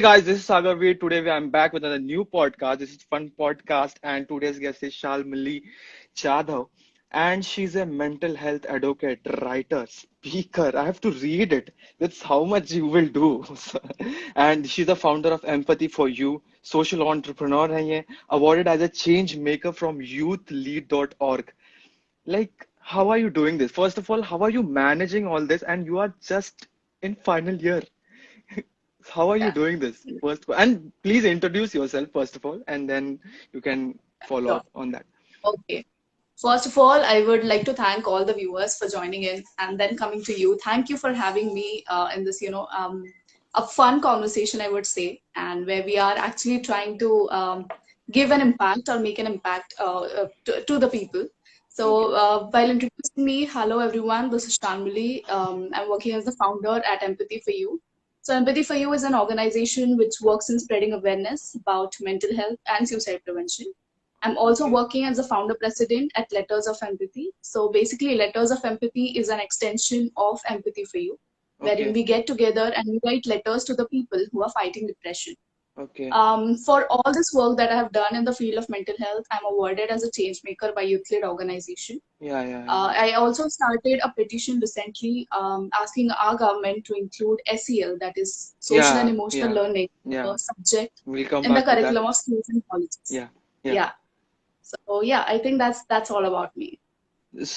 guys, this is Sagar Veer. Today I'm back with another new podcast. This is Fun Podcast, and today's guest is Shalmali Jadhav, and she's a mental health advocate, writer, speaker. I have to read it. That's how much you will do. And she's the founder of Empathy for You, social entrepreneur है ये, awarded as a change maker from youthlead.org. Like, how are you doing this? First of all, how are you managing all this? And you are just in final year. How are you Yeah, doing this? First, and please introduce yourself first of all, and then you can follow sure. up on that. Okay. First of all, I would like to thank all the viewers for joining in and then coming to you. Thank you for having me in this, a fun conversation, I would say, and where we are actually trying to give an impact or make an impact to the people. Okay. So, while introducing me, hello everyone, this is Shanmuli. I'm working as the founder at Empathy for You. So, Empathy for You is an organization which works in spreading awareness about mental health and suicide prevention. I'm also Okay. working as the founder president at Letters of Empathy. So basically, Letters of Empathy is an extension of Empathy for You, wherein Okay. we get together and we write letters to the people who are fighting depression. Okay. For all this work that I have done in the field of mental health, I'm awarded as a change maker by Youth Lead organization. Yeah. Yeah. Yeah. I also started a petition recently asking our government to include SEL, that is social and Yeah. emotional Yeah. learning, Yeah. subject We'll come in the back to that. curriculum of schools and colleges. Yeah. Yeah. Yeah. So yeah, I think that's all about me.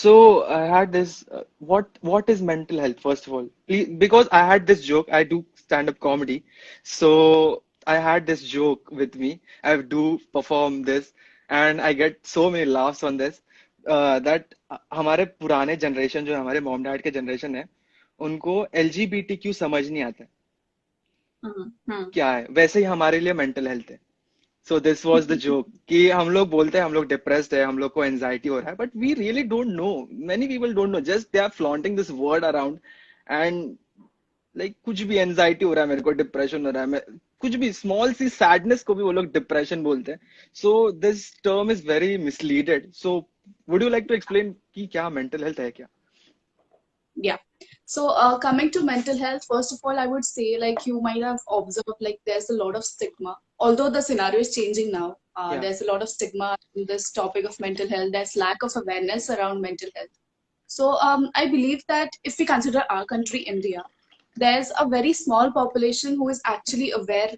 So I had this. What is mental health? First of all, please, because I had this joke. I do stand-up comedy, so I had this joke with me. I do perform this, and I get so many laughs on this. That हमारे पुराने generation जो हमारे mom dad के generation है, उनको LGBTQ समझ नहीं आता है, Mm-hmm. क्या है वैसे ही हमारे लिए मेंटल हेल्थ है. So this was the joke कि हम लोग बोलते हैं हम लोग डिप्रेस्ड है हम लोग को एंजाइटी हो रहा है but we really don't know many people don't know just they are flaunting this word around and like कुछ भी एंजाइटी हो रहा है मेरे को डिप्रेशन हो रहा है मैं कुछ भी स्मॉल सी सैडनेस को भी वो लोग डिप्रेशन बोलते हैं so this term is very misleaded so would you like to explain कि क्या मेंटल हेल्थ है क्या. Yeah. So coming to mental health, first of all, I would say like you might have observed like there's a lot of stigma. Although the scenario is changing now, Yeah. there's a lot of stigma in this topic of mental health. There's lack of awareness around mental health. So I believe that if we consider our country, India, there's a very small population who is actually aware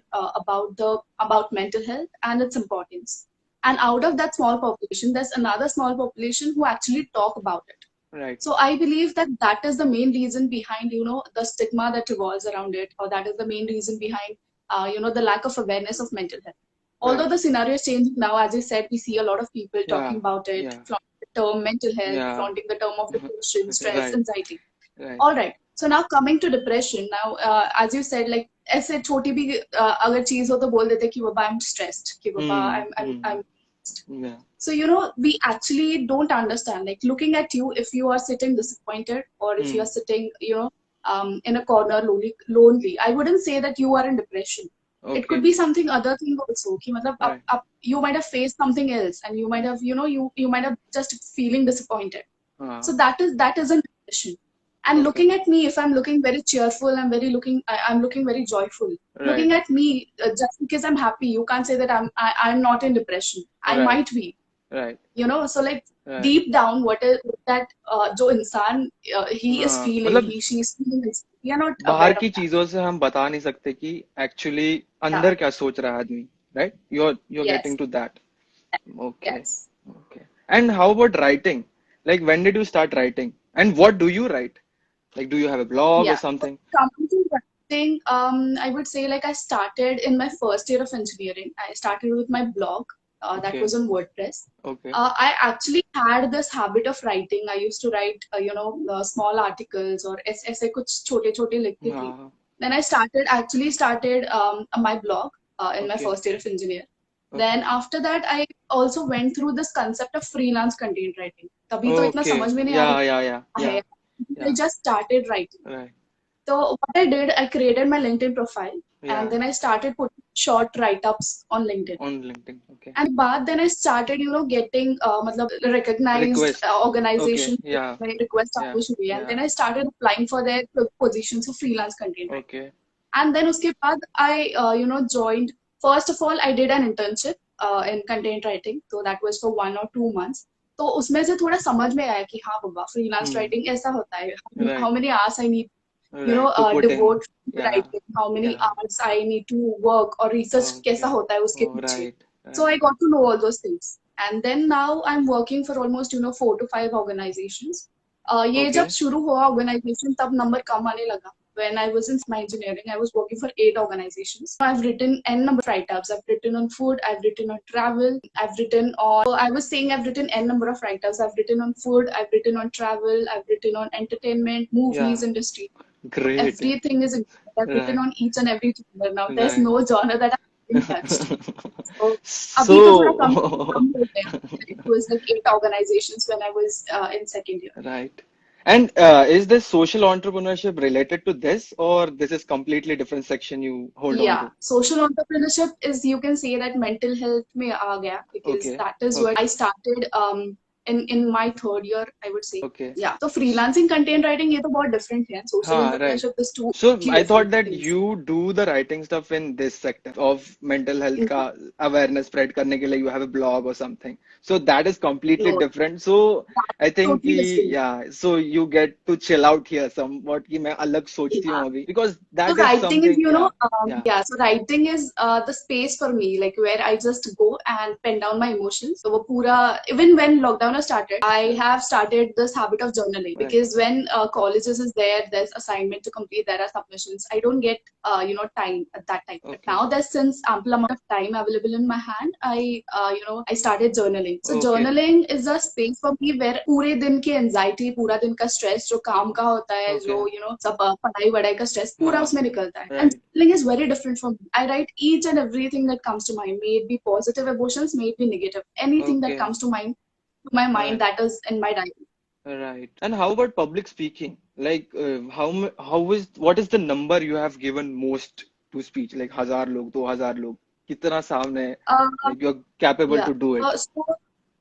about mental health and its importance. And out of that small population, there's another small population who actually talk about it. Right. So I believe that that is the main reason behind the stigma that revolves around it, or that is the main reason behind the lack of awareness of mental health. Although Right. the scenario is changing now, as I said, we see a lot of people talking Yeah. about it, Yeah. flaunting the term mental health, Yeah. flaunting the term of depression, stress, Right. anxiety. Right. All right. So now coming to depression, now as you said, like ऐसे छोटी भी अगर चीज हो तो बोल देते कि बाबा I'm stressed, कि बाबा I'm Yeah. so, we actually don't understand. Like looking at you, if you are sitting disappointed or if you are sitting, in a corner lonely, I wouldn't say that you are in depression. It could Okay. be something other thing also. कि मतलब Right. you might have faced something else, and you might have, you might have just feeling disappointed. So Uh, that is a depression. And okay. looking at me, if I'm looking very cheerful, I'm looking very joyful. Right. Looking at me, just because I'm happy, you can't say that I'm not in depression. I Right. might be, Right. so like Right. deep down, what is that? जो इंसान he is हाँ feeling, मतलब she is feeling this. We are not बाहर aware of की that. चीजों से हम बता नहीं सकते कि एक्चुअली Yeah. अंदर क्या सोच रहा है आदमी right you are Yes. Getting to that okay Yes. Okay and how about writing like when did you start writing and what do you write like do you have a blog और Yeah. So something. coming to writing, I would say like I started in my first year of engineering. I started with my blog that okay. was on WordPress. Okay. I actually had this habit of writing. I used to write, small articles or ऐसे कुछ छोटे छोटे लिखती थी. हाँ. Then I actually started my blog in my okay. first year of engineer. Okay. Then after that, I also went through this concept of freelance content writing. तभी तो इतना ओके. समझ में नहीं आ या रहा है. I या just started writing. Right. So what I did, I created my LinkedIn profile, या and then I started putting short write-ups on LinkedIn. On LinkedIn. Okay. And then I started, getting मतलब recognized request. Okay. organization या request या आने शुरू हुई. And या then I started applying for their positions of freelance content writer. Okay. And then उसके बाद I joined. First of all, I did an internship in content writing. So that was for 1 or 2 months. तो उसमें से थोड़ा समझ में आया कि हाँ बाबा freelance Hmm. writing ऐसा होता है. How Right. many hours I need, Right. To put in. devote to Yeah. writing, how many Yeah. hours I need to work और research कैसा Okay. होता है उसके Oh, पीछे. right. So I Right. got to know all those things. And then now I'm working for almost 4 to 5 organizations. ये जब Okay. शुरू हुआ organization तब number कम आने लगा. When I was in my engineering, I was working for 8 organizations. I've written n number of write-ups. I've written on food. I've written on travel. I've written on. I was saying I've written n number of write-ups. I've written on food. I've written on travel. I've written on entertainment, Yeah. movies industry. Great. Everything is included. I've written Right. on each and every genre now. There's Right. no genre that I haven't touched. So अभी तो थोड़ा कम So, कम हो गया. It was like 8 organizations when I was in second year. right. And is this social entrepreneurship related to this, or this is completely different section you hold on Yeah, to? social entrepreneurship is, you can say that mental health में आ गया, because Okay. that is what Okay. I started in my third year, I would say. Okay. Yeah, so freelancing content writing ये तो बहुत different है. Social हाँ, right. entrepreneurship is two So totally I thought different that things. you do the writing stuff in this sector of mental health No, का awareness spread करने के लिए you have a blog or something. So that is completely no, different. So that's I think totally कि different. yeah, so you get to chill out here somewhat कि मैं अलग सोचती हूँ Yeah. अभी because So that is writing is, something yeah yeah yeah. So writing is the space for me, like where I just go and pen down my emotions. So वो पूरा, even when lockdown has started, I right have started this habit of journaling, right because when colleges is there, there's assignment to complete, there are submissions. I don't get time at that time. But okay now there's since ample amount of time available in my hand, I started journaling. So okay journaling is a space for me where पूरे दिन की anxiety, पूरा दिन का stress जो काम का होता है, जो okay सब पढ़ाई वढ़ाई का stress पूरा हाँ उसमें निकलता है. And right journaling is very different from me. I write each and everything that comes to mind. May it be positive emotions, may it be negative. Anything that okay comes to my mind, right that is in my diary. right. And how about public speaking? Like, how is what is the number you have given most to speech? Like 1,000 लोग, 2,000 लोग, कितना सामने? Uh, Like you're capable yeah. to do it. So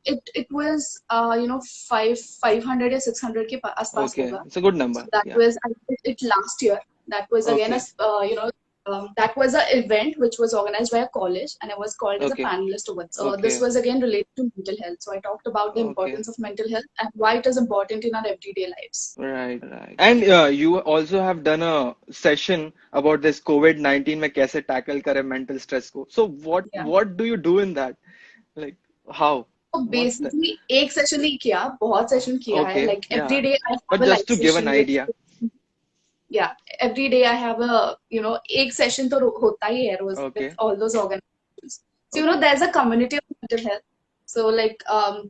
it was 500 or 600 के आसपास Okay, होगा. it's a good So number. that Yeah. was, I did it last year. That was again Okay. that was an event which was organized by a college, and I was called as a Okay. panelist over there. So this Okay. was again related to mental health. So I talked about the Okay. importance of mental health and why it is important in our everyday lives. Right. Right. And you also have done a session about this COVID-19 में कैसे tackle करें mental stress को. So Yeah. what do you do in that? Like how? So What's that? basically एक session नहीं किया, बहुत session किया है. Okay. Like every Yeah. day I But have a just live to give an session with, idea. yeah, every day I have a, एक session तो होता ही है रोज with Okay. all those organizations. So, Okay. there's a community of mental health. So, like,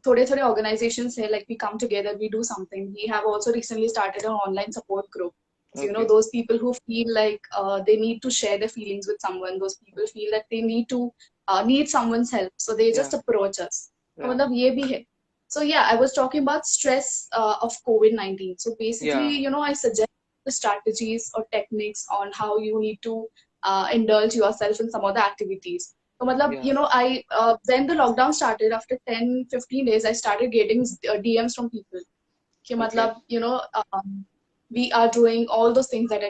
थोड़े organizations here, like, we come together, we do something. We have also recently started an online support group. So, Okay. those people who feel like they need to share their feelings with someone, those people feel that they need someone's help. So, they Yeah. just approach us. तो Yeah. मतलब ये भी है. So, yeah, I was talking about stress of COVID-19. So, basically, Yeah. I suggest the strategies or techniques on how you need to indulge yourself in some of the activities. So, matlab, Yeah. I when the lockdown started, after 10-15 days, I started getting DMs from people. कि Okay. matlab, we are doing all those things that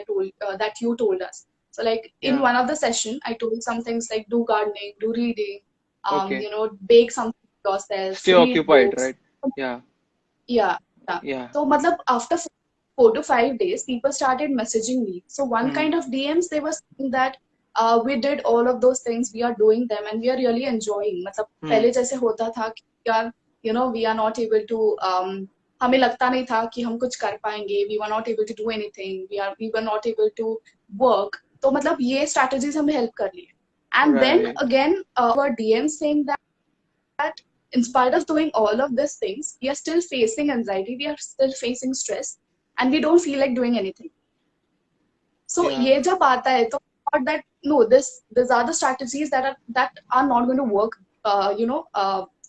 that you told us. So, like in Yeah. one of the session, I told some things like do gardening, do reading, Okay. bake something yourself, Stay read occupied, books. right? Yeah. Yeah, yeah. Yeah. So, matlab, after 4 to 5 days, people started messaging me. So, one Hmm. kind of DMs, they were saying that we did all of those things, we are doing them, and we are really enjoying. मतलब Hmm. पहले जैसे होता था कि यार, we are not able to, हमें लगता नहीं था कि हम कुछ कर पाएंगे. We were not able to do anything. We were not able to work. तो मतलब ये strategies हमें help कर लिए. And then Right. again, were DMs saying that in spite of doing all of these things, we are still facing anxiety, we are still facing stress, and we don't feel like doing anything. So Yeah. ये जब आता है तो I thought that no, these are the strategies that are not going to work,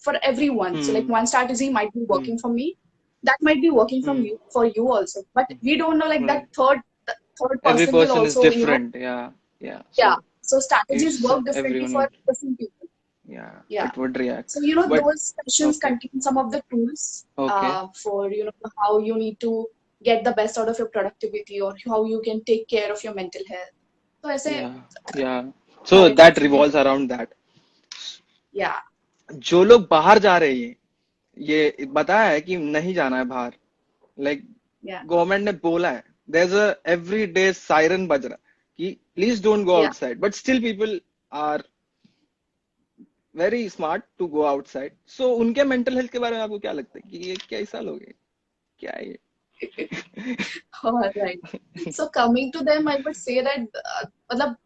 for everyone. So like Hmm. one strategy might be Hmm. working for me, that might be working Hmm. for you also, but Hmm. we don't know, like that Right. third Every person will person is also, different. Yeah. Yeah. yeah. So So strategies it's work differently everyone for would, different people. yeah, Yeah. it would react. So, But those sessions okay. contain some of the tools Okay. for, how you need to get the best out of your productivity, or how you can take care of your mental health. तो ऐसे yeah, yeah. So सारी that चीजें हैं. revolves around that. या जो लोग बाहर जा रहे हैं, ये बताया है कि नहीं जाना है बाहर, लाइक या गवर्नमेंट ने बोला है, there is a every day siren बज रहा कि प्लीज डोंट गो या outside, but still people are very smart to go outside. So उनके मेंटल हेल्थ के बारे में आपको क्या लगता है कि ये कैसा लोग हैं, क्या है ये? all right. So coming to them, I would say that मतलब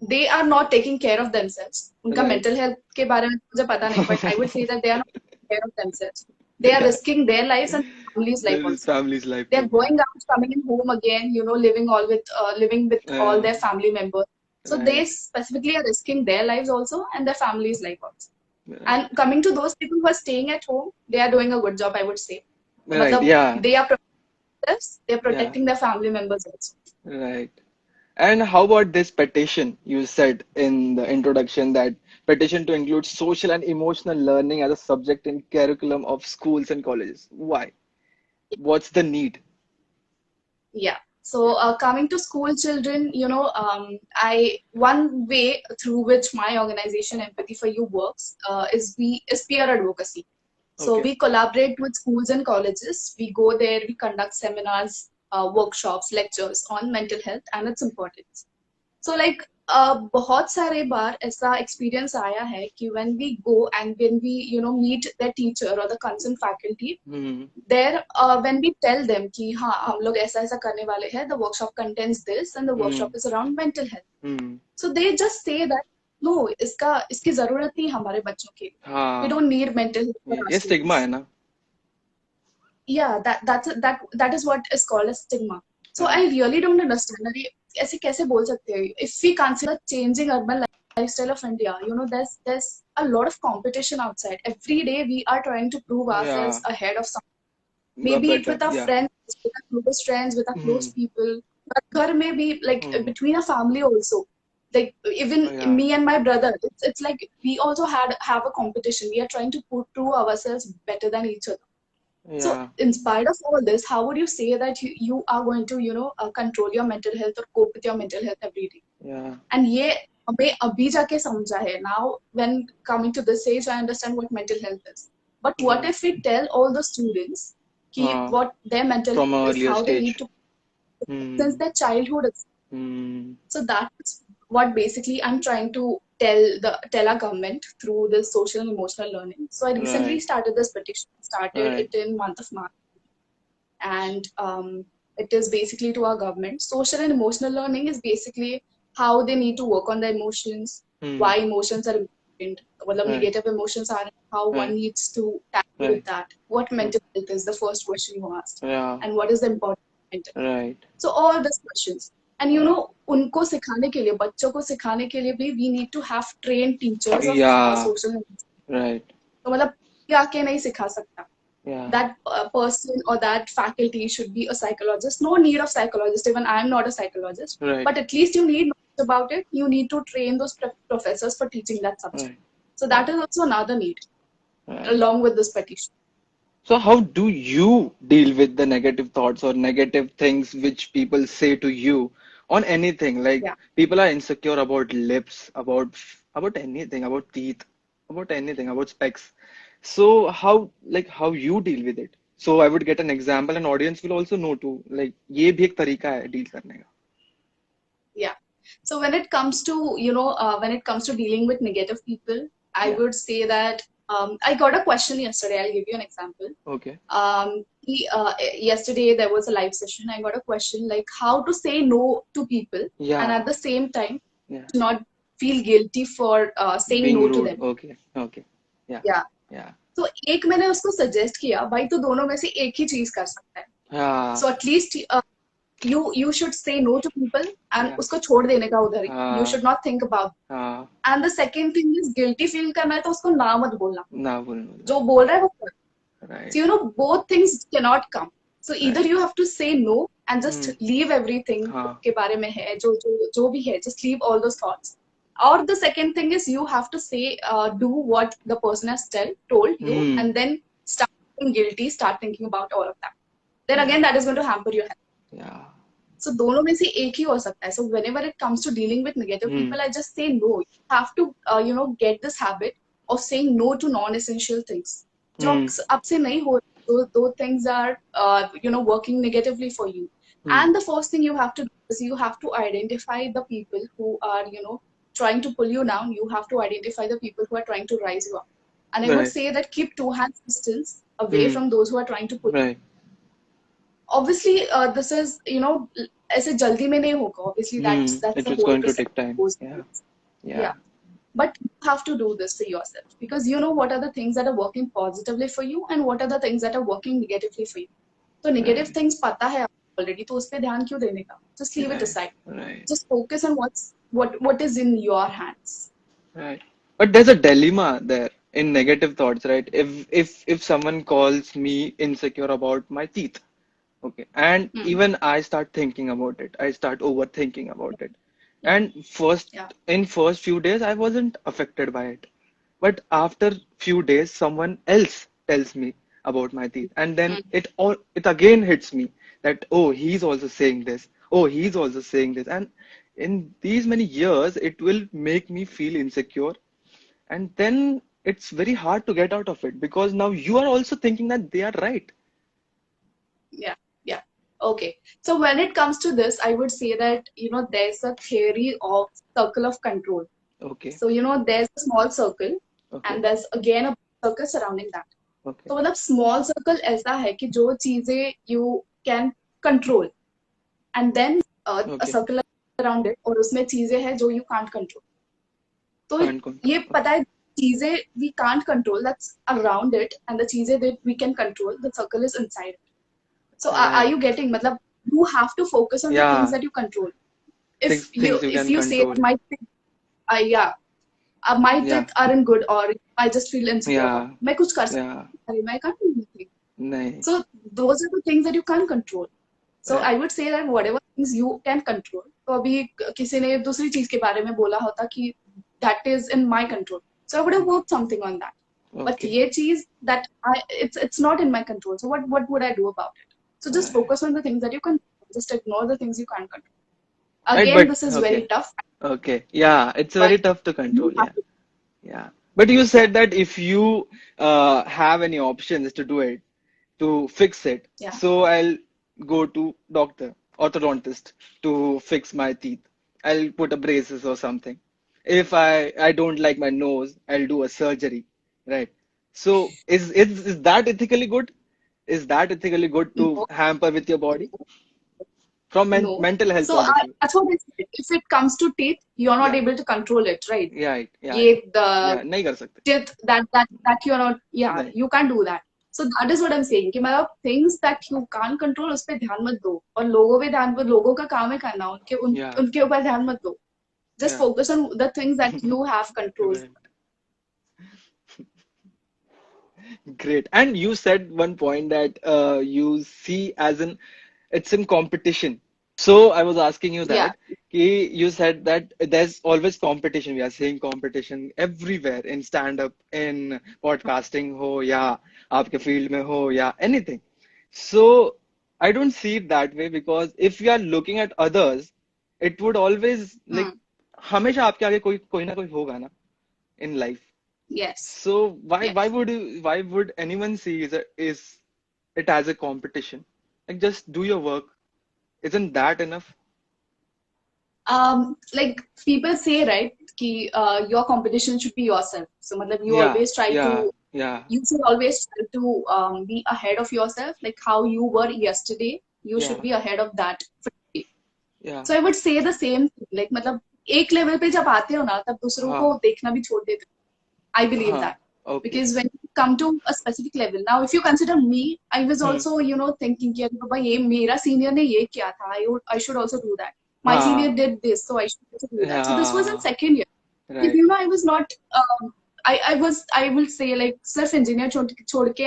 they are not taking care of themselves. उनका राइट. mental health के बारे में मुझे पता नहीं, but I would say that they are not taking care of themselves. They are risking their lives and family's life Their also. family's life They are too. going out, coming in home again, you know, living with all Uh, their family members. So they right, specifically are risking their lives also and their family's life also. right, And coming to those people who are staying at home, they are doing a good job, I would say. right. मतलब Yeah, they are protecting us, they are yeah, protecting their family members also. right. And how about this petition? You said in the introduction that petition to include social and emotional learning as a subject in curriculum of schools and colleges. Why? What's the need? Yeah. So coming to school children, you know, I one way through which my organization Empathy for You works is peer advocacy. So Okay. we collaborate with schools and colleges. We go there, we conduct seminars, workshops, lectures on mental health and its importance. So like बहुत सारे बार ऐसा experience आया है कि when we go and when we you know meet the teacher or the concerned faculty, Hmm. there when we tell them कि हाँ हम लोग ऐसा ऐसा करने वाले हैं, the workshop contains this and the Hmm. workshop is around mental health. Hmm. So they just say that no, इसकी जरूरत नहीं हमारे बच्चों की. We हाँ, don't need mental health for our ये स्टिग्मा है students. ना. Yeah, that is what is called a stigma. So I Right. really don't understand. अरे ऐसे कैसे बोल सकते हैं? If we consider changing urban lifestyle of India, you know, there's a lot of competition outside. Every day we are trying to prove ourselves Yeah, ahead of some. the Maybe it better. with our Yeah. friends, with our close friends, with our close Hmm. people. But घर में भी like Hmm. between a family also. Like even Yeah. me and my brother, it's like we also have a competition. We are trying to prove ourselves better than each other. So, Yeah. in spite of all this, how would you say that you are going to, you know, control your mental health or cope with your mental health every day? Yeah. And ये हमें अभी जाके समझा है. Now, when coming to this age, I understand what mental health is. But what Right. if we tell all the students कि हाँ, what their mental from health an is, earlier how they need stage. to since Hmm. their childhood. Hmm. So that's what basically I'm trying to tell our government through this social and emotional learning. So I recently Right. started this petition. Started Right. it in month of March, and it is basically to our government. Social and emotional learning is basically how they need to work on their emotions, Hmm. why emotions are important, what the Right. negative emotions are, and how one Right. needs to tackle with Right. that. What Right. mental health is the first question you asked, Yeah. and what is the important mental health. Right. So all these questions. And you Right. know, उनको सिखाने के लिए बच्चों को सिखाने के लिए भी we need to have trained teachers of Yeah. social. Right. तो मतलब क्या के नहीं सिखा सकता. Yeah. That person or that faculty should be a psychologist. No need of psychologist. Even I am not a psychologist, Right. but at least you need knowledge about it. You need to train those professors for teaching that subject. Right. So that Right. is also another need, Right. along with this petition. So how do you deal with the negative thoughts or negative things which people say to you on anything? Like Yeah. people are insecure about lips, about anything, about teeth, about anything, about specs. So how you deal with it? So I would get an example, and audience will also know too. Like ये भी एक तरीका है deal करने का. Yeah. So when it comes to, you know, when it comes to dealing with negative people, I Yeah. would say that I got a question yesterday. I'll give you an example. Okay. Yesterday there was a live session. I got a question like how to say no to people and Yeah. at the same time Yeah. to not feel guilty for saying Being no to rude. them. Okay. Okay. Yeah. Yeah. Yeah. तो एक मैंने उसको suggest किया भाई तो दोनों में से एक ही चीज कर सकता है. Yeah. So at least you should say no to people and Yeah. उसको छोड़ देने का उधर ही. You हाँ. should not think about. हाँ. And the second thing is guilty feel करना है तो उसको ना मत बोलना. ना बोलना. जो बोल रहा है वो कर. So Right. you know both things cannot come. So either Right. you have to say no and just leave everything हाँ. के बारे में है जो भी है, just leave all those thoughts. Or the second thing is you have to say do what the person has told you and then start feeling guilty, start thinking about all of that. Then again Yeah. that is going to hamper your health. Yeah. So दोनों में से एक ही हो सकता है. So whenever it comes to dealing with negative Hmm. people, I just say no. You have to get this habit of saying no to non-essential things. जो Hmm. अब से नहीं हो, those things are working negatively for you. Hmm. And the first thing you have to do is you have to identify the people who are trying to pull you down. You have to identify the people who are trying to rise you up. And I would Right. say that keep two hands distance away Hmm. from those who are trying to pull. Right. Obviously, this is ऐसे जल्दी में नहीं होगा. Obviously, Hmm. that's It the was whole going to process take time. goes Yeah. through. Yeah. Yeah, but you have to do this for yourself because you know what are the things that are working positively for you and what are the things that are working negatively for you. So negative Right. things पता है already, तो उस पे ध्यान क्यों देने का? Just leave it Right. aside. Right. Just focus on what is in your hands. Right. But there's a dilemma there in negative thoughts, right? If someone calls me insecure about my teeth, okay, and Hmm. even I start thinking about it, I start overthinking about it. Yeah. And Yeah. first few days I wasn't affected by it. But after few days someone else tells me about my teeth and then Hmm. it again hits me that oh he's also saying this. Oh he's also saying this. And in these many years it will make me feel insecure and then it's very hard to get out of it because now you are also thinking that they are right. Yeah. Yeah. Okay. So when it comes to this, I would say that there's a theory of circle of control. Okay. So there's a small circle Okay. and there's again a big circle surrounding that. Okay. तो मतलब small circle ऐसा है कि जो चीजें you can control and then a Okay. Circle around it और उसमें चीजें हैं जो यू कांट कंट्रोल. तो Can't control. ये Okay. पता है चीजें we can't control that's around it and the चीजें that we can control the circle is inside. So are Right. you getting? मतलब you have to focus on the things Yeah. that you control. Things you If can you say control. that yeah, my Yeah. teeth aren't good or I just feel insecure about Yeah. मैं कुछ कर Yeah. सकती हूँ, I can't do anything. नहीं. So those are the things that you can't control. So I Right. would say that whatever things you can control. तो अभी किसी ने दूसरी चीज के बारे में बोला होता कि that is in my control. So I would have worked something on that. But Okay. ये चीज that it's not in my control. So what would I do about it? So just Right. focus on the things that you can. Just ignore the things you can't control. Right, Again, but this is very okay. tough, Okay. Yeah, it's but very tough to you control. have Yeah. to. Yeah. But you Yeah, said that if you have any options to do it, to fix it, yeah. so I'll go to doctor, orthodontist to fix my teeth. I'll put a braces or something. If I don't like my nose, I'll do a surgery, right? So is that ethically good? Is that ethically good to No, hamper with your body from no. mental health So point of view? that's what I said. If it comes to teeth, you're not Yeah. able to control it, right? Yeah, yeah, ये yeah. the Yeah, नहीं कर सकते. teeth that you're not, yeah, नहीं. you can't do that. So that is what I'm saying कि मतलब things that you can't control उस पे ध्यान मत दो और लोगों पे ध्यान, लोगों का काम है करना, Yeah, उनके ऊपर ध्यान मत दो. Just yeah. focus on the things that you have control. Right. Great. And you said one point that you see as an it's in competition. So I was asking you Yeah, that you said that there's always competition. We are seeing competition everywhere in stand-up, in podcasting हो या आपके field में हो या anything. So I don't see it that way because if we are looking at others, it would always like hmm. हमेशा आपके आगे कोई ना कोई होगा ना in life. Yes, So yes. why would anyone see is it as a competition? Like just do your work. Isn't that enough? Like people say, right, कि your competition should be yourself. So मतलब Yeah, yeah, yeah, you should always try to be ahead of yourself, like how you were yesterday. You should yeah, be ahead of that for today. yeah. So I would say the same thing. Like मतलब एक level पे जब आते हो ना तब दूसरों को हाँ, देखना भी छोड़ देते हो. I believe हाँ. that. Okay. Because when you come to a specific level, now if you consider me, I was Hmm. also thinking कि अरे बाबा ये मेरा senior ने ये किया था, I should also do that. My senior हाँ, did this, so I should also do that. So this was in yeah. second year. Because Right. I was not I will say like self engineer छोड़ के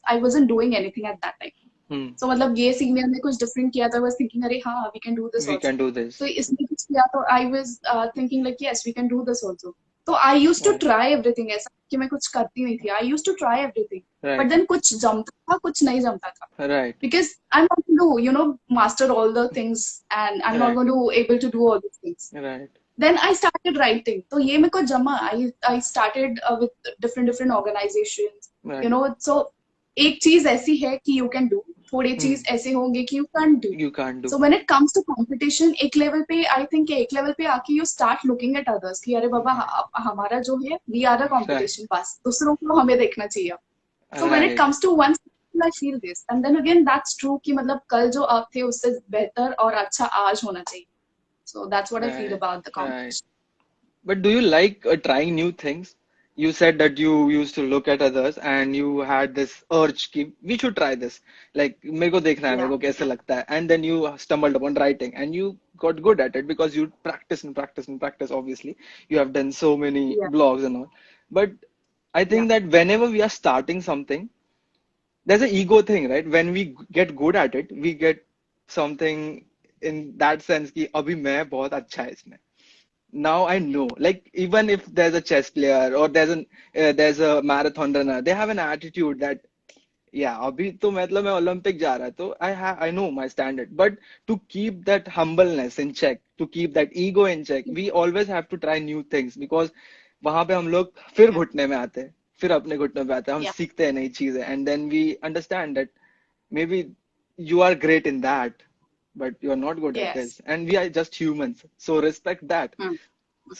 I wasn't doing anything at that time. Hmm. So मतलब ये senior ने कुछ different किया था, I was thinking अरे हाँ we can do this We also. can do तो this. इसने कुछ किया तो I was thinking like yes we can do this also. तो I use to Right. Try everything, ऐसा कि मैं कुछ करती नहीं थी, I use to try everything, but Right. Then कुछ जमता था कुछ नहीं जमता था, Right. because I'm not going to, master all the things, and I'm not Right. going to able to do all these things. Right. Then I started writing. तो ये मेरे को जमा. I started with different organizations. Right. So एक चीज ऐसी है कि you can do. थोड़ी चीज Hmm. ऐसे होंगे कि you can't do. You can't do. So when it comes to competition, एक लेवल पे I think एक लेवल पे आके you start looking at others कि अरे बाबा Right. हमारा जो है we are a Right. competition, बस दूसरों को हमें देखना चाहिए. So when it Right. comes to one, I feel this, and then again that's true कि मतलब कल जो आप थे उससे बेहतर और अच्छा आज होना चाहिए. So that's what I feel Right. about the Right. competition. But do you like trying new things? You said that you used to look at others and you had this urge कि we should try this. Like मेरे को देखना है, मेरे Yeah, को कैसे लगता है. And then you stumbled upon writing and you got good at it because you practice and practice and practice. Obviously, you have done so many yeah, blogs and all. But I yeah, think that whenever we are starting something, there's an ego thing, right? When we get good at it, we get something in that sense कि अभी मैं बहुत अच्छा है इसमें. Now I know, like even if there's a chess player or there's a marathon runner, they have an attitude that yeah, अभी तो मतलब मैं Olympic जा रहा है, तो I know my standard. But to keep that humbleness in check, to keep that ego in check, we always have to try new things because वहां पे हम लोग फिर yeah, घुटने में आते हैं, फिर अपने घुटनों पे आते हैं, हम yeah. सीखते हैं नई चीजें, and then we understand that maybe you are great in that, but you are not good at Yes. this, and we are just humans, so respect that. Hmm.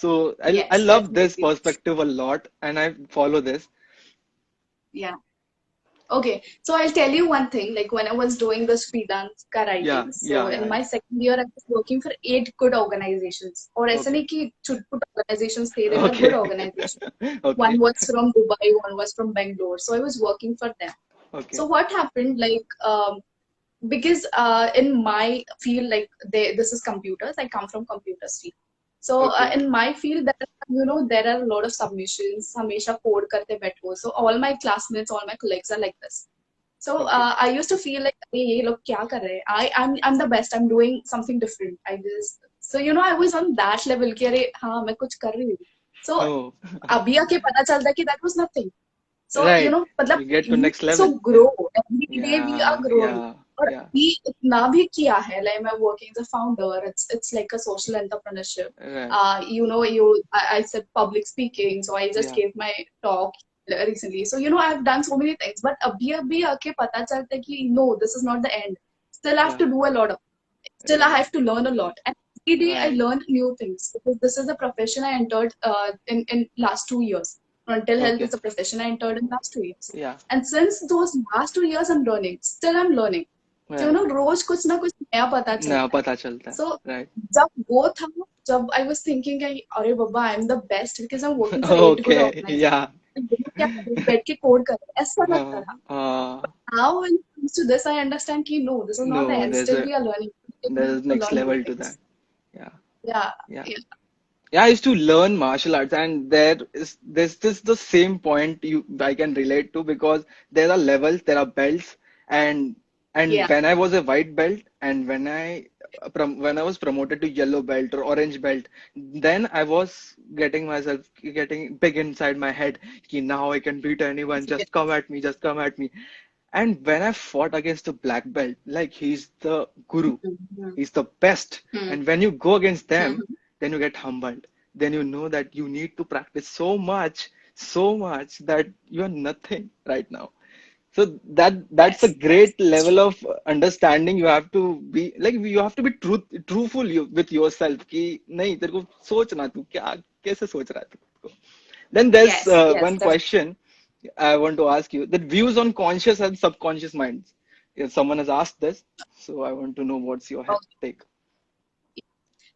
So I Yes, love this definitely. perspective a lot, and I follow this. Yeah. Okay. So I'll tell you one thing. Like when I was doing this freelance का Yeah, writing, so yeah, in yeah, my yeah. second year, I was working for 8 good organizations. और ऐसा Okay. नहीं कि छुट-पुट organizations थे, they were good Okay. organizations. One Okay. was from Dubai, one was from Bangalore. So I was working for them. Okay. So what happened, like, because in my field, like this is computers, I come from computers field. So Okay. in my field, there are a lot of submissions, हमेशा code करते बैठो. So all my classmates, all my colleagues are like this. So Okay. I used to feel like अरे ये लोग क्या कर रहे हैं? I'm the best. I'm doing something different. I just, so I was on that level कि अरे हाँ मैं कुछ कर रही हूँ. So Oh, अभी आके पता चलता है कि that was nothing. So right. मतलब You get to we next also level. Yeah. grow. Every day we are Yeah. growing. Yeah. और Yeah. अभी इतना भी किया है, like मैं working as a founder, it's like a social entrepreneurship. Right. I said public speaking, so I just Yeah. gave my talk recently. So I've done so many things, but अभी आके पता चलता है कि no, this is not the end. Still I have Yeah. to do a lot of. Still I Right. have to learn a lot, and every day I Right. learn new things because this is the profession I entered in last 2 years. Mental health Okay. is a profession I entered in last 2 years, Yeah. and since those last 2 years I'm learning. Still I'm learning. So Right. रोज कुछ ना कुछ नया पता ना चलता है. पता चलता है. So Right. जब वो था, जब I was thinking कि अरे बाबा I'm the best because I'm working for 8 good Okay. organizations. Yeah. क्या बैठ के कोड कर रहे हैं, ऐसा लगता Uh, था. uh, Now when it comes to this, I understand कि no, this is not the no, end. Still we are learning. We there's have to next learn more level to things. that. Yeah. Yeah, Yeah. yeah, Yeah, I used to learn martial arts, and there's this the same point I can relate to because there are levels, there are belts, and yeah, when I was a white belt and when I was promoted to yellow belt or orange belt, then I was getting big inside my head. Ki now I can beat anyone. yeah. Just come at me. Just come at me. And when I fought against a black belt, like he's the guru, Mhm, he's the best. mhm, And when you go against them, mhm. then you get humbled. Then you know that you need to practice so much that you are nothing right now. So that's a Yes, yes, great that's level true. of understanding. You have to be like you have to be truthful with yourself. कि नहीं तेरे को सोचना तू क्या कैसे सोच रहा है तू. Then there's Yes, yes, one definitely. question I want to ask you: that views on conscious and subconscious minds. If someone has asked this, so I want to know what's your take.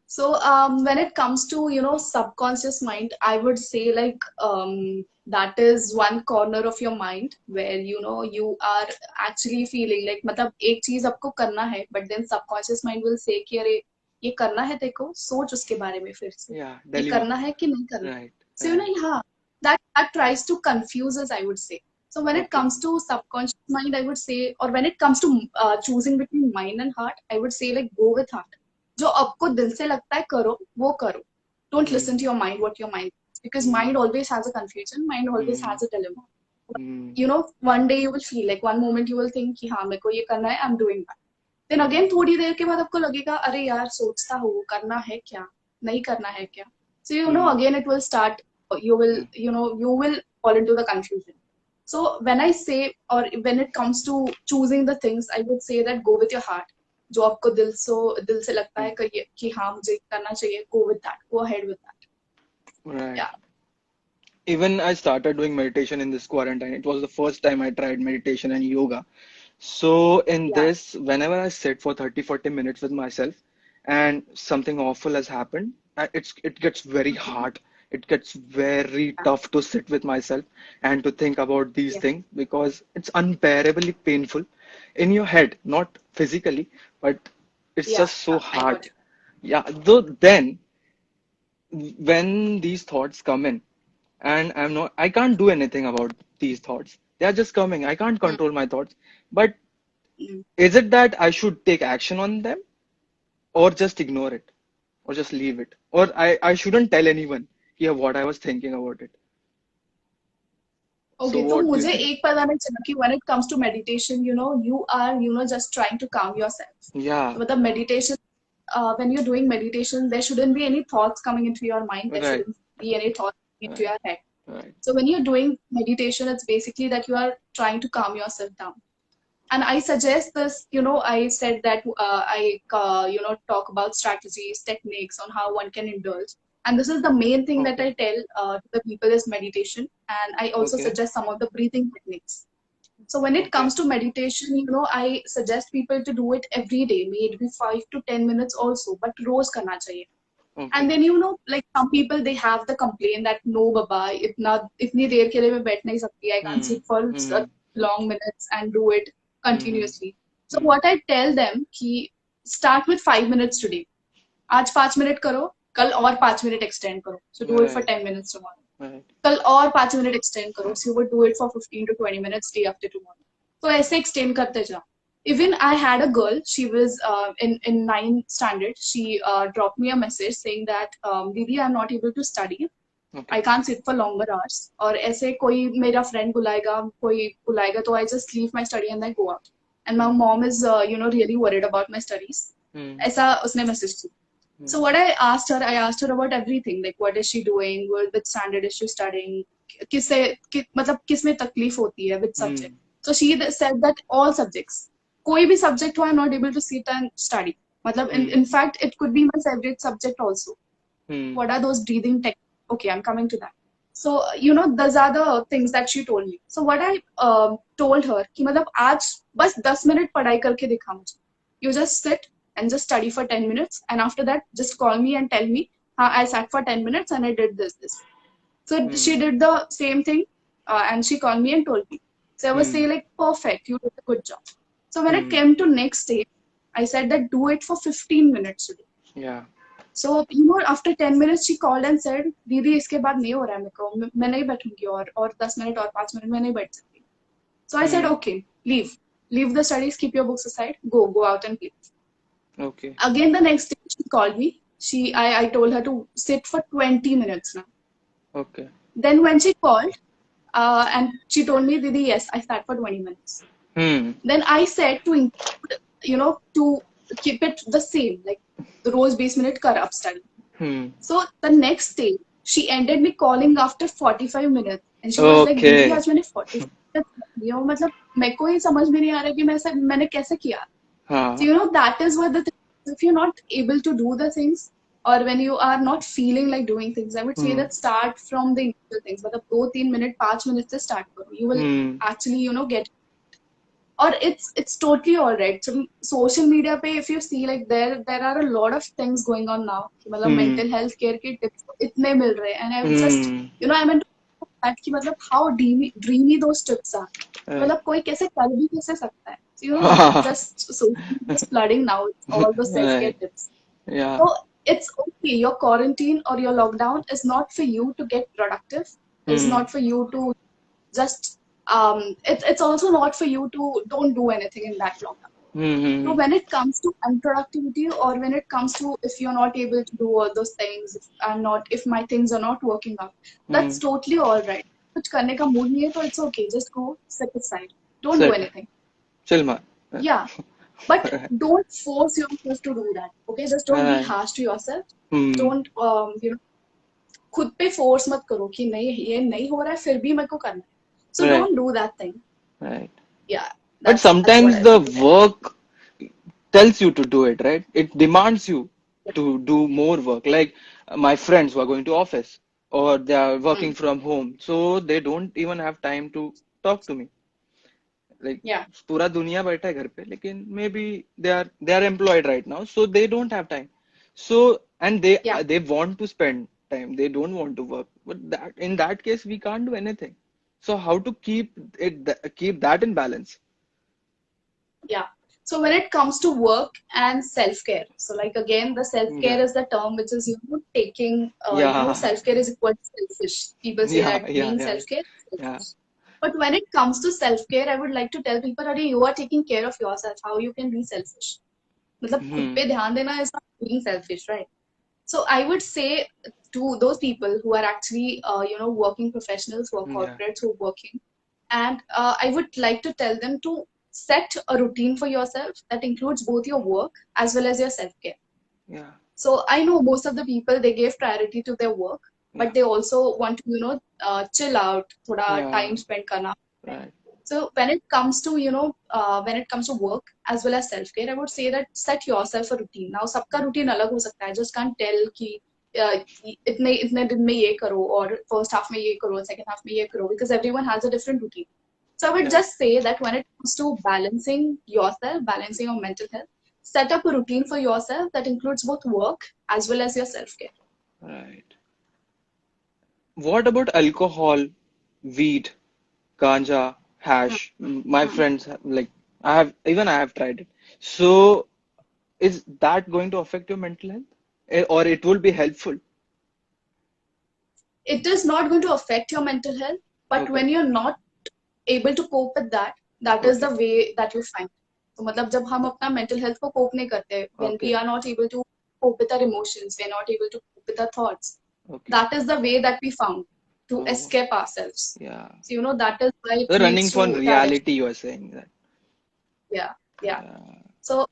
So when it comes to subconscious mind, I would say like that is one corner of your mind where you are actually feeling like मतलब एक चीज आपको करना है, but then subconscious mind will say कि अरे ये करना है देखो, सोच उसके बारे में फिर से, Yeah, ये dilemma. करना है कि नहीं करना. Right, So right. yeah, that tries to confuse us, I would say. So when it Okay. comes to subconscious mind, I would say, or when it comes to choosing between mind and heart, I would say like go with heart. जो आपको दिल से लगता है करो वो करो. Don't listen to Hmm. your mind, what your mind. because Hmm. mind always has a confusion, mind always Hmm. has a dilemma. Hmm. One day you will feel like, one moment you will think कि हाँ मेरे को ये करना है, I'm doing that. Then Hmm. again थोड़ी देर के बाद आपको लगेगा अरे यार सोचता हूँ करना है क्या, नहीं करना है क्या. So Hmm. again it will start. Hmm. You will fall into the confusion. So when I say, or when it comes to choosing the things, I would say that go with your heart. जो आपको दिल से लगता Hmm. है कि हाँ मुझे करना चाहिए, go with that, go ahead with that. Right. Yeah, Even I started doing meditation in this quarantine. It was the first time I tried meditation and yoga. So in yeah, this, whenever I sit for 30, 40 minutes with myself and something awful has happened, it gets very okay, hard. It gets very yeah, tough to sit with myself and to think about these yeah, things because it's unbearably painful in your head, not physically, but it's yeah, just so I got hard. it. Yeah, though then when these thoughts come in, and I can't do anything about these thoughts. They are just coming. I can't Mm, control my thoughts. But mm. is it that I should take action on them or just ignore it or just leave it? Or I shouldn't tell anyone here what I was thinking about it. So Okay, तो what do you मुझे think? एक पता नहीं चला कि when it comes to meditation, you are, just trying to calm yourself. Yeah, So मतलब meditation, when you're doing meditation, there shouldn't be any thoughts coming into your mind. There right, shouldn't be any thoughts into right, your head. right. So when you're doing meditation, it's basically that you are trying to calm yourself down. And I suggest this, I said that talk about strategies, techniques on how one can indulge. And this is the main thing that Okay, I tell to the people is meditation. And I also okay, suggest some of the breathing techniques. So when it okay, comes to meditation, I suggest people to do it every day, maybe 5 to 10 minutes also, but roz karna chahiye. okay. And then like some people they have the complaint that no baba itni देर के लिए मैं बैठ नहीं सकती, I can't Hmm, sit for hmm, long minutes and do it hmm, continuously. So hmm. what I tell them कि start with 5 minutes today. आज 5 minute करो, कल और 5 मिनट extend करो. So do it for Right, 10 minutes tomorrow. right, कल और 5 minute extend करो. So you would do it for 15 to 20 minutes day after tomorrow. तो ऐसे extend करते जाओ. Even I had a girl, she was in ninth standard. She dropped me a message saying that, Didi, I'm not able to study. okay, I can't sit for longer hours. और ऐसे कोई मेरा friend बुलाएगा, कोई बुलाएगा, तो I just leave my study and I go out. And my hmm, mom is, really worried about my studies. hmm, ऐसा उसने message किया. So hmm, what I asked her about everything, like what is she doing, which standard is she studying, मतलब किस में तकलीफ होती है, which subject. hmm, So she said that all subjects, कोई भी subject हो, I'm not able to sit and study. मतलब hmm, in fact it could be my favorite subject also. hmm, What are those breathing techniques? Okay, I'm coming to that. So those are the things that she told me. So what I told her कि मतलब आज बस 10 minute पढ़ाई करके दिखा मुझे. You just sit and just study for 10 minutes, and after that just call me and tell me, I sat for 10 minutes and I did this. So she hmm, did the same thing, and she called me and told me. So I was hmm, saying like, perfect, you did a good job. So when it hmm. came to next day, I said that do it for 15 minutes today. Yeah. So after 10 minutes she called and said, दीदी इसके बाद नहीं हो रहा है मेरे को, मैं नहीं बैठूंगी और 10 मिनट और 5 मिनट मैं नहीं बैठ सकती. So I said, Hmm. okay, leave the studies, keep your books aside, go out and play. Okay. Again the next day she called me. I told her to sit for 20 minutes now. Okay. Then when she called, and she told me, Didi, yes, I sat for 20 minutes. Hmm. Then I said to include, to keep it the same, like the rose base minute kar up study. Hmm. So the next day, she ended me calling after 45 minutes. And she was like, दीदी Okay. आज मैंने 45 minutes दिया, मतलब मेरे को ही समझ में नहीं आ रहा कि मैंने कैसे किया. So हाँ. that is what the thing is. If you're not able to do the things, or when you are not feeling like doing things, I would say Hmm. that start from the initial things. मतलब 2-3 minute 5 minute से start करो. You will Hmm. actually get. Or it's totally all right. So social media पे if you see, like there are a lot of things going on now. कि मतलब Hmm. mental health care के tips इतने मिल रहे हैं. And I was just Hmm. I meant that कि मतलब how dreamy those tips are. Right. मतलब कोई कैसे कर भी कैसे सकता है. So, हाँ. just social media is flooding now with all the self care Right. tips. Yeah. So it's okay. Your quarantine or your lockdown is not for you to get productive. Is Hmm. not for you to just it's also not for you to don't do anything in that lockdown. So Mm-hmm. when it comes to unproductivity, or when it comes to if you're not able to do all those things, if my things are not working out, Mm-hmm. that's totally all right. कुछ करने का mood नहीं है तो it's okay. Just go sit aside. Don't do Sit. anything. Chill, man. Yeah, but Right. don't force yourself to do that. Okay, just don't be Right. harsh to yourself. Hmm. Don't खुद पे force मत करो कि नहीं ये नहीं हो रहा है फिर भी मेरे को करना है. So Right. don't do that thing. Right. Yeah, But that's what sometimes I the feel. work tells you to do it, right? It demands you Yeah. to do more work. Like my friends who are going to office or they are working Mm. from home, so they don't even have time to talk to me. Like Yeah. पूरा दुनिया बैठा है घर पे, लेकिन maybe they are employed right now, so they don't have time. So and Yeah. they want to spend time. They don't want to work. But that in that case, we can't do anything. So how to keep that in balance? Yeah. So when it comes to work and self-care, so like again, the self-care Yeah. is the term which is, taking, Yeah. self-care is equal to selfish. People say Yeah. that Yeah. being Yeah. self-care is Yeah. selfish. But when it comes to self-care, I would like to tell people that you are taking care of yourself. How you can be selfish? मतलब खुद Hmm. पे ध्यान देना is not being selfish, right? So I would say to those people who are actually, working professionals, who are Yeah. corporates, who are working, and I would like to tell them to set a routine for yourself that includes both your work as well as your self-care. Yeah. So I know most of the people, they give priority to their work, Yeah. but they also want to, chill out, thoda Yeah. time spent karna. Right. So when it comes to, when it comes to work as well as self-care, I would say that set yourself a routine. Now, सबका routine अलग हो सकता है. I just can't tell कि इतने इतने दिन में ये करो और first half में ये करो, second half में ये करो, because everyone has a different routine. So I would Yeah. just say that when it comes to balancing yourself, balancing your mental health, set up a routine for yourself that includes both work as well as your self-care. Right. What about alcohol, weed, ganja, hash? My Mhm. friends like I have tried it. So is that going to affect your mental health? Or it will be helpful? It is not going to affect your mental health, but Okay. when you're not able to cope with that, that is the Okay. way that you find. तो मतलब जब हम अपना mental health को cope नहीं करते, when we Okay. are not able to cope with our emotions, we are not able to cope with our thoughts, Okay. that is the way that we found to Oh, escape ourselves. yeah. So, that is why it The running leads from to the addiction. reality, you are saying that. Yeah, yeah. Yeah. So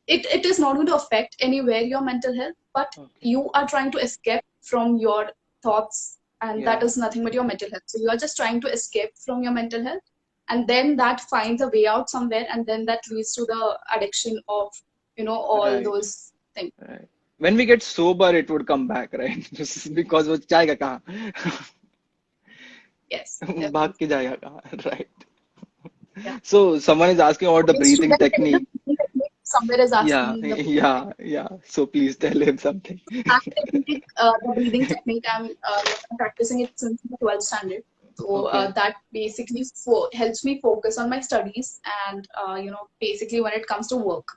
it is not going to affect anywhere your mental health, but Okay. you are trying to escape from your thoughts, and that Yeah. is nothing but your mental health. So you are just trying to escape from your mental health, and then that finds a way out somewhere, and then that leads to the addiction of, all Right. those things. Right. When we get sober, it would come back, right? Just because वो जाएगा कहाँ? Yes, भाग definitely. के जाएगा कहाँ? Right. Yeah. So someone is asking about the Okay, breathing student, technique. somewhere is asking Yeah, me the breathing technique. yeah, yeah. So please tell him something. The breathing technique, I'm practicing it since the 12th standard. So Okay, that basically helps me focus on my studies and, basically when it comes to work.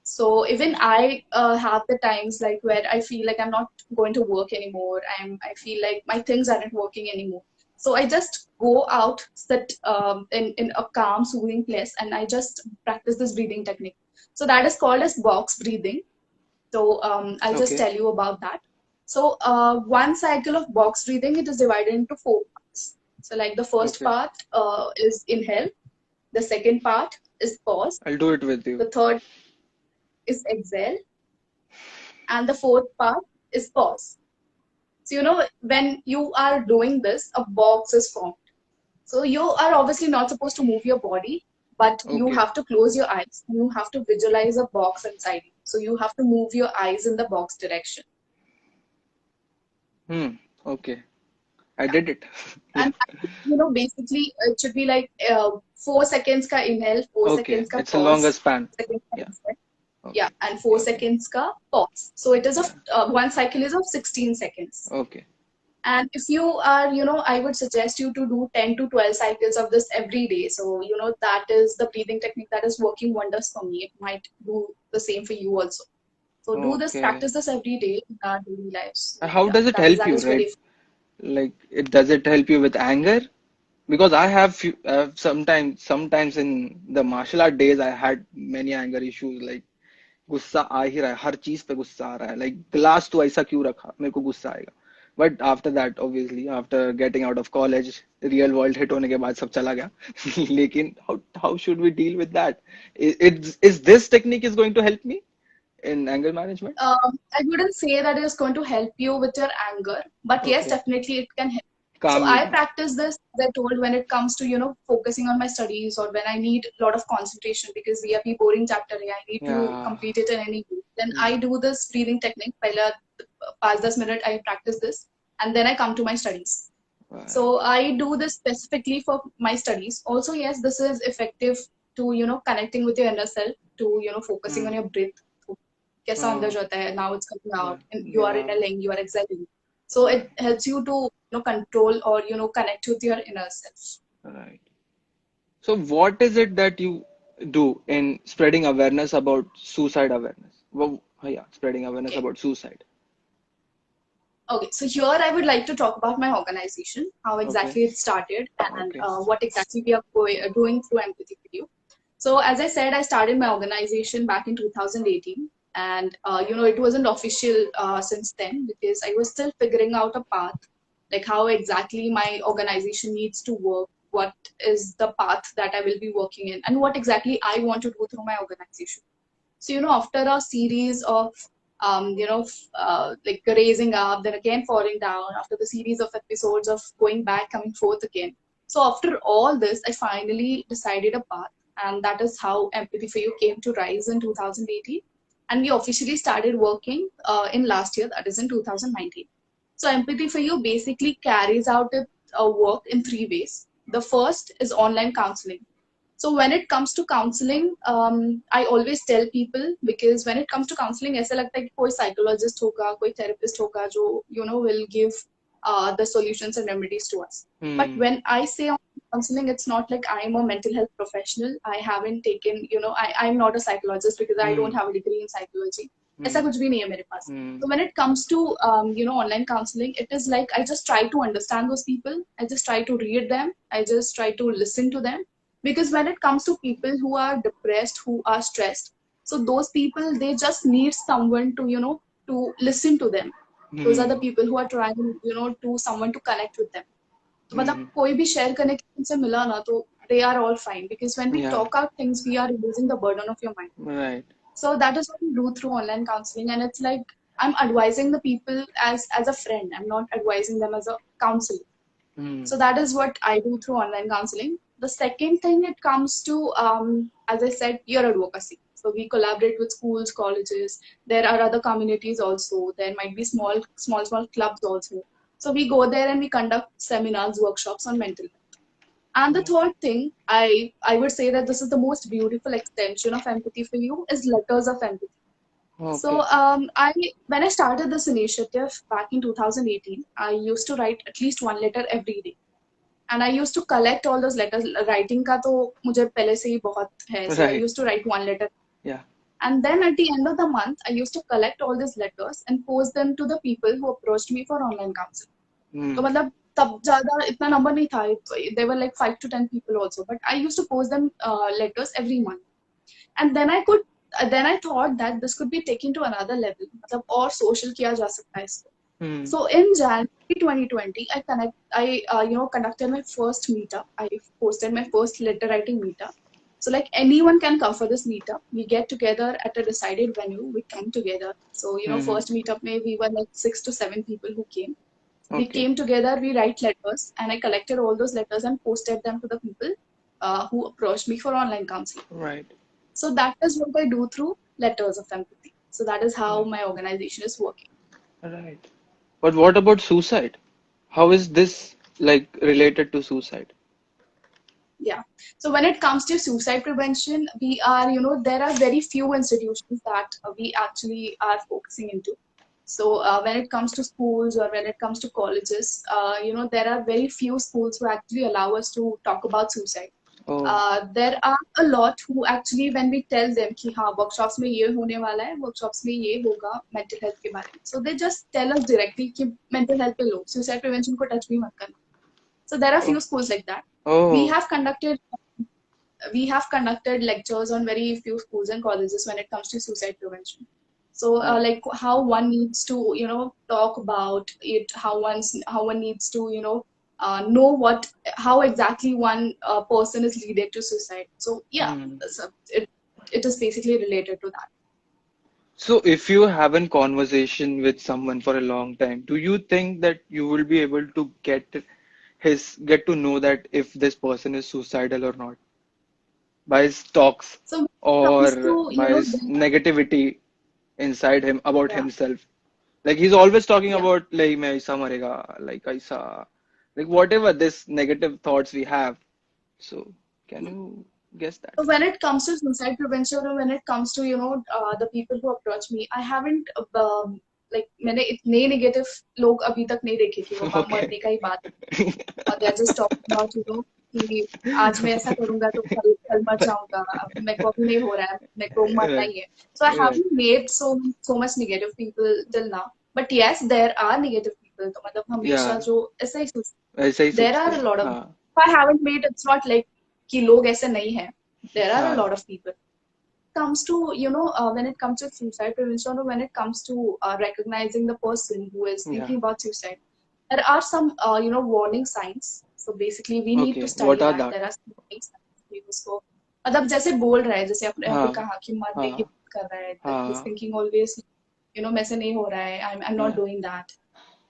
So even I have the times like where I feel like I'm not going to work anymore. I feel like my things aren't working anymore. So I just go out, sit in a calm, soothing place, and I just practice this breathing technique. So that is called as box breathing. So I'll just okay, tell you about that. So one cycle of box breathing, it is divided into four parts. So like the first okay. part is inhale, the second part is pause, I'll do it with you. the third is exhale, and the fourth part is pause. So when you are doing this, a box is formed. So you are obviously not supposed to move your body, but you Okay. have to close your eyes. You have to visualize a box inside you. So you have to move your eyes in the box direction. Hmm. Okay. I did it. Yeah. And basically it should be like 4 seconds ka inhale, four Okay. seconds ka It's a longer pause, span. 4 seconds ka Yeah. exhale. Yeah, Okay. and 4 seconds ka pause. So it is of Yeah. one cycle is of 16 seconds. Okay. And if you are, I would suggest you to do 10 to 12 cycles of this every day. So, that is the breathing technique that is working wonders for me. It might do the same for you also. So do this, Okay. practice this every day in our daily lives. And And how does it that is help that you, is very right? Like, does it help you with anger? because I have few, sometimes in the martial art days I had many anger issues like गुस्सा आ ही रहा है हर चीज पे गुस्सा आ रहा है like glass तो ऐसा क्यों रखा मेरे को गुस्सा आएगा but after that obviously after getting out of college real world hit होने के बाद सब चला गया लेकिन how how should we deal with that is this technique is going to help me in anger management I wouldn't say that it is going to help you with your anger, but yes, okay definitely it can help. So काम you I down practice this, as I told, when it comes to, focusing on my studies or when I need a lot of concentration because we have a boring chapter here, I need या to complete it in any way. Then I do this breathing technique. पहला 5-10 minutes I practice this, and then I come to my studies. So right I do this specifically for my studies. Also, yes, this is effective to, connecting with your inner self, to, focusing on your breath. कैसा अंदर जाता है, now it's coming out, and you are या inhaling, you are exhaling. So it helps you to, control or, connect with your inner self. Right so what is it that you do in spreading awareness about suicide awareness well yeah spreading awareness Okay. about suicide Okay, so here I would like to talk about my organization, how okay exactly it started, and okay what exactly we are doing through Empathy for You. So, as I said, I started my organization back in 2018, and it wasn't official since then because I was still figuring out a path, like how exactly my organization needs to work, what is the path that I will be working in, and what exactly I want to do through my organization. So, after a series of, like raising up, then again falling down, after the series of episodes of going back, coming forth again. So, after all this, I finally decided a path, and that is how Empathy for You came to rise in 2018. And we officially started working in last year, that is in 2019. So, Empathy for You basically carries out its work in three ways. The first is online counseling. So when it comes to counseling, I always tell people because when it comes to counseling, ऐसा लगता है कि कोई psychologist होगा, कोई therapist होगा जो will give the solutions and remedies to us. But hmm when I say on counseling, it's not like I'm a mental health professional. I haven't taken, I'm not a psychologist because I don't hmm have a degree in psychology. ऐसा hmm कुछ भी नहीं है मेरे पास. hmm So when it comes to online counseling, it is like I just try to understand those people. I just try to read them. I just try to listen to them because when it comes to people who are depressed, who are stressed, so those people, they just need someone to, to listen to them. Those are the hmm people who are trying, to someone to connect with them. तो मतलब hmm कोई भी share करने के उनसे मिला ना तो they are all fine because when we yeah talk out things we are reducing the burden of your mind. right So that is what we do through online counseling, and it's like I'm advising the people as a friend. I'm not advising them as a counselor. hmm So that is what I do through online counseling. The second thing it comes to, as I said, peer advocacy. So we collaborate with schools, colleges. There are other communities also. There might be small clubs also. So we go there and we conduct seminars, workshops on mental health. And the third thing, I would say that this is the most beautiful extension of Empathy for You is letters of empathy. So okay I when I started this initiative back in 2018, I used to write at least one letter every day. And I used to collect all those letters. Writing का तो मुझे पहले से ही बहुत है. So I right used to write one letter. yeah And then at the end of the month, I used to collect all these letters and post them to the people who approached me for online counseling. तो hmm मतलब तब ज़्यादा इतना number नहीं था. There were like 5 to 10 people also. But I used to post them letters every month. And then I thought that this could be taken to another level. मतलब और social किया जा सकता है इसको. hmm So in January 2020, I conducted my first meetup. I posted my first letter writing meetup. So like anyone can come for this meetup. We get together at a decided venue. We come together. So hmm first meetup we were like 6 to 7 people who came. We okay came together. We write letters, and I collected all those letters and posted them to the people who approached me for online counseling. right So that is what I do through letters of empathy. So that is how right my organization is working. right but what about suicide how is this like related to suicide Yeah. So when it comes to suicide prevention, we are, there are very few institutions that we actually are focusing into. So when it comes to schools or when it comes to colleges, there are very few schools who actually allow us to talk about suicide. oh There are a lot who actually, when we tell them कि हाँ workshops में ये होने वाला है, workshops में ये होगा mental health के बारे में, so they just tell us directly कि mental health पे लो, suicide prevention को touch भी मत करना. So there are oh few schools like that. We Oh. have conducted we have conducted lectures on very few schools and colleges when it comes to suicide prevention. So, Yeah. like how one needs to, talk about it, how one needs to, know how exactly one person is leading to suicide. So, yeah, Hmm. so it is basically related to that. So if you have a conversation with someone for a long time, do you think that you will be able to get to know that if this person is suicidal or not by his talks So, when it comes or to, by his negativity inside him about yeah, himself? Like he's always talking yeah. about like मैं ऐसा मरेगा, like ऐसा, like whatever this negative thoughts we have. So can you guess that? So when it comes to suicide prevention or when it comes to the people who approach me, I haven't like मैंने इतने negative लोग अभी तक नहीं देखे कि वो Okay. मरने का ही बात और they are just talking about कि आज मैं ऐसा करूंगा तो कल मर जाऊंगा मेरे को अभी नहीं हो रहा है मेरे को मरना Right. ही है. So I Right. haven't made so much negative people till now. But yes, there are negative people. तो मतलब हमेशा Yeah. जो ऐसा ही सोचते ऐसा ही हैं. There सोचते are a हैं. lot of. हाँ. I haven't made. It's not like कि लोग ऐसे नहीं हैं. There are a हाँ. lot of people comes to when it comes to suicide prevention or when it comes to recognizing the person who is Yeah. thinking about suicide, there are some warning signs. So basically we need to Okay. What study are that. that? There are some warning signs कि उसको मतलब जैसे बोल रहा है जैसे अपने अभी हाँ. कहा कि मरने की हाँ. बात कर रहा है is हाँ. thinking always मैं से नहीं हो रहा है I'm not Yeah. doing that,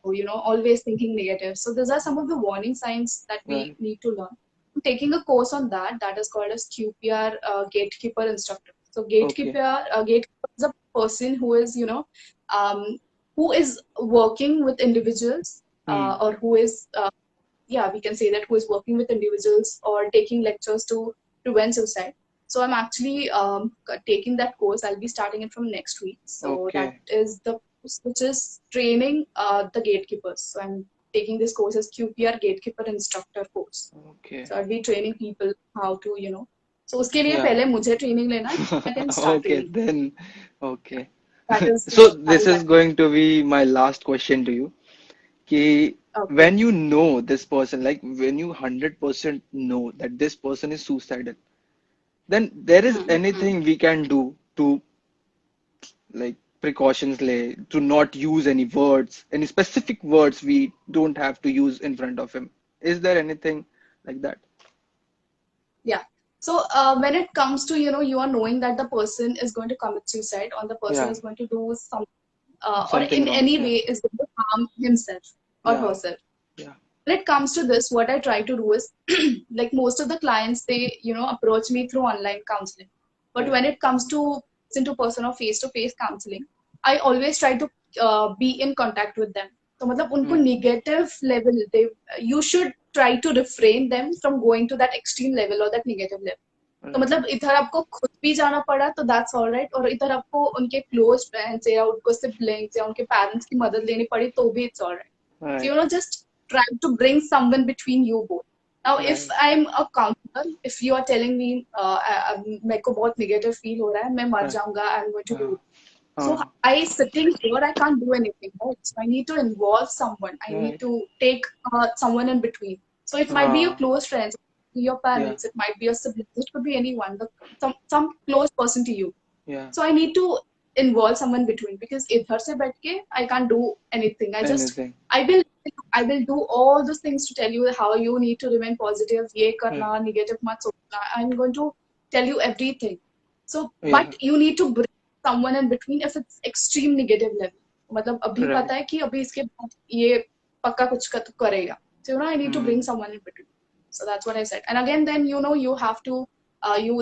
or always thinking negative. So these are some of the warning signs that we Right. need to learn. I'm taking a course on that. That is called as QPR Gatekeeper Instructor. So Okay. Gatekeeper is a person who is um, who is working with individuals Hmm. or who is yeah, we can say that, who is working with individuals or taking lectures to prevent suicide. So I'm actually taking that course. I'll be starting it from next week. So that Okay. is the course which is training the gatekeepers. So I'm taking this course as QPR Gatekeeper Instructor course. Okay. So I'll be training people how to, So उसके लिए Yeah. पहले मुझे training लेना है, I can start Okay. training. Then. Okay. That is So the this time is that. going to be my last question to you. Ki Okay. when you know this person, like when you 100% know that this person is suicidal, then there is anything we can do to like precautions lay to not use any words, any specific words we don't have to use in front of him. Is there anything like that? Yeah. So when it comes to, you are knowing that the person is going to commit suicide or the person Yeah, is going to do some or something in wrong. any Yeah, way is going to harm himself or yeah, herself. yeah. When it comes to this, what I try to do is like most of the clients, they, approach me through online counseling. But Right. when it comes to person or face-to-face counseling, I always try to be in contact with them. So मतलब उनको Hmm. negative level, you should try to refrain them from going to that extreme level or that negative level. तो Right. मतलब इधर आपको खुद भी जाना पड़ा तो दैट्स ऑल राइट, और इधर आपको उनके क्लोज फ्रेंड्स या उनको सिबलिंग्स या उनके पेरेंट्स की मदद लेनी पड़ी तो भी it's all right. So, Right. just try to bring someone between you both. Now, if Right. I'm a counselor, if you are telling me, मेरे को बहुत negative feel हो रहा है, मैं मर Right. जाऊंगा, I'm going to do Uh, it. So, uh, I sitting here, I can't do anything, right? So, I need to involve someone. I need right. to take someone in between. So, it might be your Uh, close friends, your yeah, parents, it might be your siblings, it could be anyone, some close person to you. yeah. So I need to involve someone between because इधर से बैठ के I can't do anything. Anything. I will I will do all those things to tell you how you need to remain positive. ये Right. करना, negative मत सोचना. I'm going to tell you everything. So, Yeah. but you need to bring someone in between if it's extreme negative level. मतलब अभी Right. पता है कि अभी इसके बाद ये पक्का कुछ करेगा. So I need to bring Hmm. someone in between. So that's what I said. And again, then you have to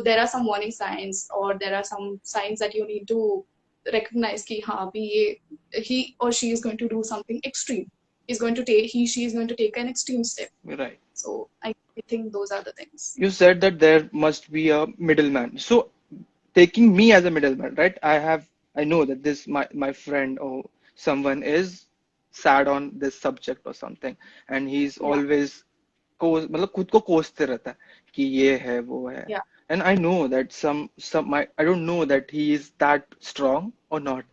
there are some warning signs or there are some signs that you need to recognize कि हाँ अभी ये he or she is going to do something extreme. She is going to take an extreme step. Right. So I think those are the things. You said that there must be a middleman. So taking me as a middleman, right? I know that this my friend or someone is sad on this subject or something, and he's Yeah, always मतलब खुद को कोसते रहता है कि ये है वो है. yeah, And I know that I don't know that he is that strong or not.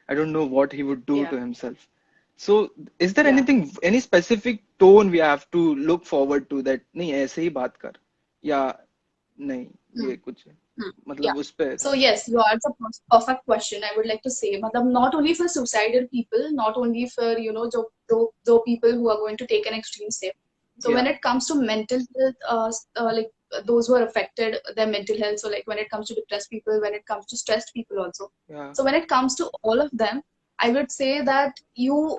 I don't know what he would do yeah, to himself. So is there Yeah. anything, any specific tone we have to look forward to, that नहीं ऐसे ही बात कर, या नहीं Hmm. ये कुछ है, Hmm. Yeah. मतलब उस पे So yes, you asked a perfect question. I would like to say, matlab, not only for suicidal people, not only for jo people who are going to take an extreme step. So when yeah it comes to mental health, like those who are affected their mental health. So like when it comes to depressed people, when it comes to stressed people also. yeah So when it comes to all of them, I would say that you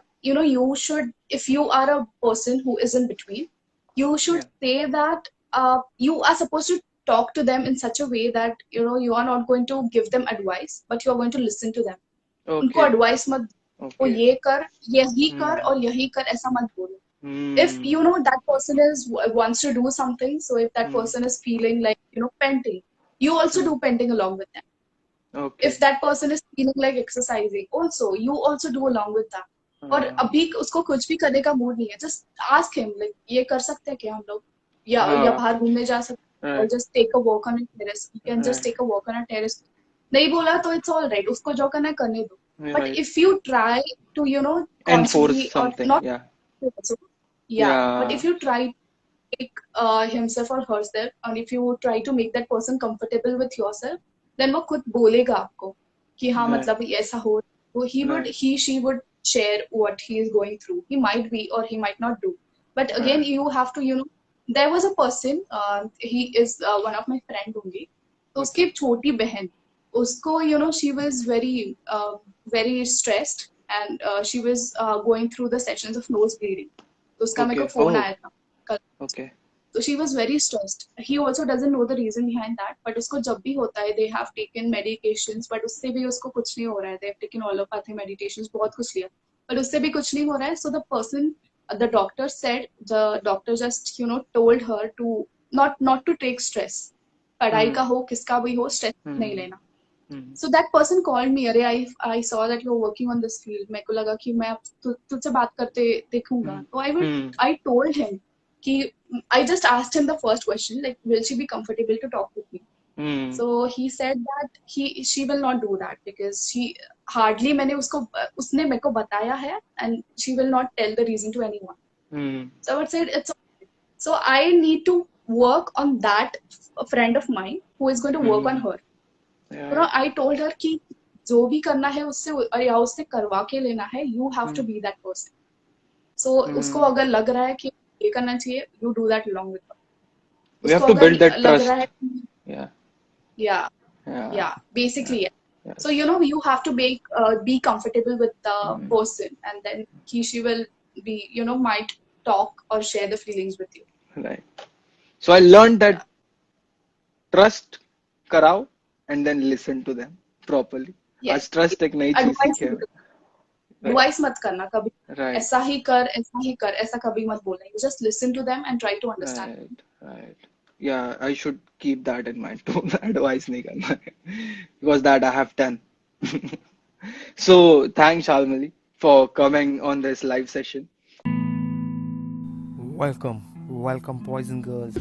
should, if you are a person who is in between, you should yeah say that you are supposed to talk to them in such a way that you are not going to give them advice, but you are going to listen to them. उनको okay advice मत वो okay ये कर यही कर hmm और यही कर ऐसा मत बोलो. If hmm that person is wants to do something, so if that hmm person is feeling like painting, you also hmm do painting along with them. If okay that person is feeling like exercising, also you also do along with that. और हाँ अभी उसको कुछ भी करने का mood नहीं है, just ask him like ये कर सकते हैं क्या हम लोग, या हाँ बाहर घूमने जा सकते हैं, or right just take a walk on a terrace, you can just right take a walk on a terrace. नहीं बोला तो it's all right, उसको जो करना है करने दो. But right if you try to enforce constantly, or something, not yeah also, yeah, but yeah if you try to make himself or herself, and if you try to make that person comfortable with yourself, then वो खुद बोलेगा आपको कि हाँ right मतलब ये ऐसा हो. So right she would share what he is going through. He might be or he might not do. But again, right you have to, there was a person, he is one of my friend only. तो उसकी okay एक छोटी बहन, उसको she was very stressed, and she was going through the sessions of nose bleeding. तो उसका मेरे को okay फोन oh आया था कल. okay So she was very stressed. He also doesn't know the reason behind that. But उसको जब भी होता है, they have taken medications, but उससे भी उसको कुछ नहीं हो रहा है. They have taken allopathy medications, बहुत कुछ लिया, but उससे भी कुछ नहीं हो रहा है. So the doctor said, the doctor just told her to not to take stress. पढ़ाई hmm का हो किसका भी हो, stress नहीं hmm लेना. hmm So that person called me. अरे I saw that you're working on this field. मेरे को लगा कि मैं अब तुझसे बात करते देखूंगा. hmm तो hmm I told him कि I just asked him the first question, like, will she be comfortable to talk with me? hmm So he said that she will not do that because she hardly उसने मेरे को बताया है, and she will not tell the reason to anyone. hmm So I said it's okay. So I need to work on that friend of mine who is going to work on hmm her. right I told her कि जो भी करना है उससे या उससे करवा के लेना है, you have to hmm be that person. So उसको hmm अगर लग रहा है कि ये करना चाहिए, you do that along with her. we उसको have to अगर build that लग रहा trust, है कि yeah yeah, yeah yeah, yeah basically yeah. So yes you have to be comfortable with the hmm person, and then she will be might talk or share the feelings with you. right. So I learned Yeah. that trust कराओ and then listen to them properly. Yes. आज trust एक नई चीज Advice सीखे हैं. Right, advice मत करना कभी. right, ऐसा ही कर, ऐसा ही कर, ऐसा कभी मत बोलना. You just listen to them and try to understand. right, right. Yeah, I should keep that in mind too. Advice नहीं करना है. Because that I have done. So thanks Shalmali for coming on this live session. Welcome, welcome, boys and girls.